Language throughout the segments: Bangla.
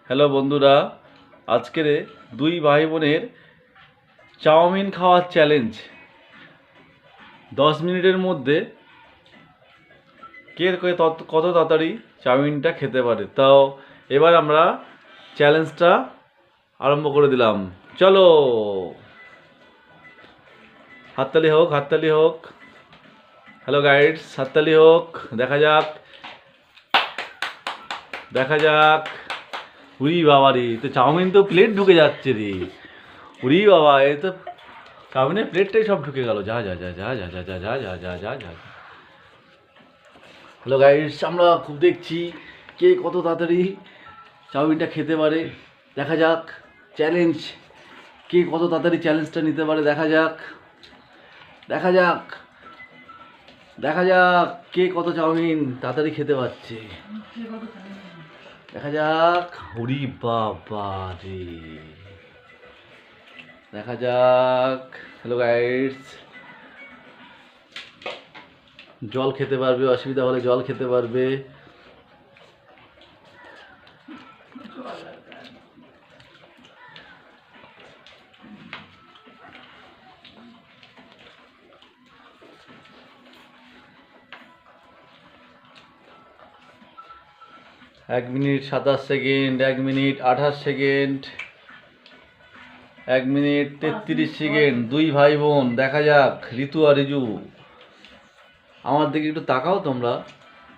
হ্যালো বন্ধুরা, আজকের দুই ভাই বোনের চাউমিন খাওয়ার চ্যালেঞ্জ। 10 মিনিটের মধ্যে কে কত তাড়াতাড়ি চাউমিনটা খেতে পারে। তাও এবার আমরা চ্যালেঞ্জটা আরম্ভ করে দিলাম। চলো, হাততালি হোক, হাততালি হোক। হ্যালো গাইডস, হাততালি হোক। দেখা যাক দেখা যাক। উরি বাবা রে, তো চাউমিন তো প্লেট ঢুকে যাচ্ছে রে। উরি বাবা, এ তো চাউমিনের প্লেটটাই সব ঢুকে গেল। যা যা যা যা যা যা যা যা যা যা যা যা। হ্যালো গাইস, আমরা খুব দেখছি কে কত তাড়াতাড়ি চাউমিনটা খেতে পারে। দেখা যাক চ্যালেঞ্জ, কে কত তাড়াতাড়ি চ্যালেঞ্জটা নিতে পারে। দেখা যাক দেখা যাক দেখা যাক কে কত চাউমিন তাড়াতাড়ি খেতে পারছে। দেখা যাক। উরি বাবা রে, দেখা যাক। হ্যালো গাইস, জল খেতে পারবে, অসুবিধা হলে জল খেতে পারবে। এক minute 27 second, 1 minute 28 second, 1 minute 33 second. দুই ভাই বোন, দেখা যাক। ঋতু আর রিজু, আমার দিকে একটু তাকাও। তোমরা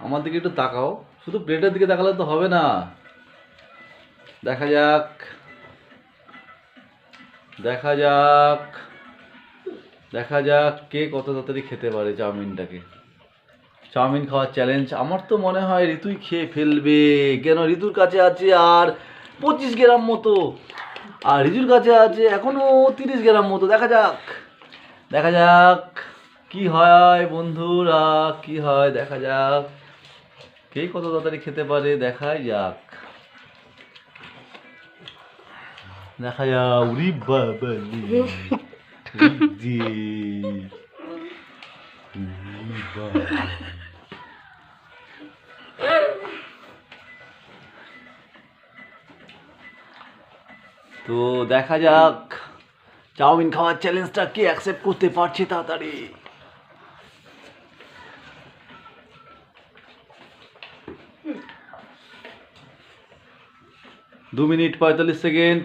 আমার দিকে একটু তাকাও, শুধু প্লেটের দিকে তাকালে তো হবে না। দেখা যাক দেখা যাক দেখা যাক কে কত তাড়াতাড়ি খেতে পারে চাউমিনটাকে। চাউমিন খাওয়ার চ্যালেঞ্জ আমার তো মনে হয় ঋতুই খেয়ে ফেলবে। কেন, ঋতুর কাছে আছে আর 25 গ্রাম মতো, আর ঋতুর কাছে আছে এখনো 30 গ্রাম মতো। দেখা যাক দেখা যাক কি হয় বন্ধুরা, কি হয়। দেখা যাক কে কত তাড়াতাড়ি খেতে পারে। দেখা যাক দেখা যাক। উরি বাবা রে, তো দেখা যাক চাউমিন খাওয়ার চ্যালেঞ্জটা কে অ্যাকসেপ্ট করতে পারছে তাড়াতাড়ি। দু মিনিট 45 সেকেন্ড,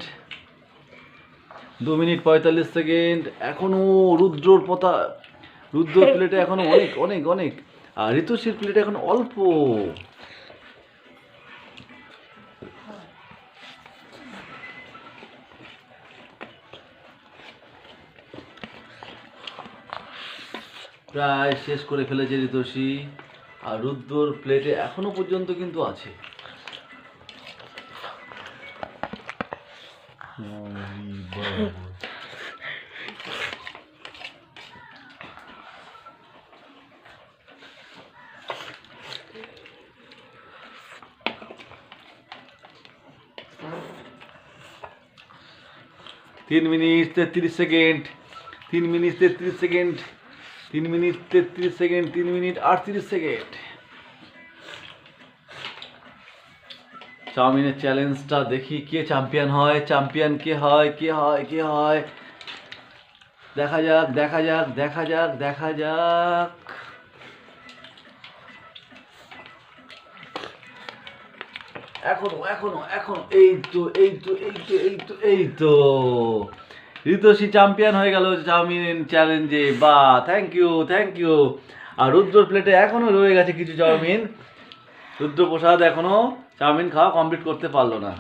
2 মিনিট 45 সেকেন্ড। এখনো রুদ্রর প্লেটে এখনো অনেক অনেক অনেক, আর ঋতুশ্রীর প্লেটে এখন অল্প। প্রায় শেষ করে ফেলেছে ঋতুশ্রী, আর রুদ্রর প্লেটে এখনো পর্যন্ত কিন্তু আছে। তিন minute 33 second, 3 minute 33 second, 3 minute 33 second, 3 minute 38 second. চাউমিনের চ্যালেঞ্জটা দেখি কে চ্যাম্পিয়ন হয়। চ্যাম্পিয়ন কে হয়, কে হয়, কে হয়। দেখা যাক দেখা যাক দেখা যাক দেখা যাক। এখনো এখনো এখনো এই তো এই তো এই তো এই তো এই তো ঋতুশ্রী চ্যাম্পিয়ন হয়ে গেল চাউমিন চ্যালেঞ্জে। বা থ্যাংক ইউ থ্যাংক ইউ। আর রুদ্রর প্লেটে এখনো রয়ে গেছে কিছু চাউমিন। রুদ্রপ্রসাদ এখনো চাউমিন খাওয়া কমপ্লিট করতে পারলো না।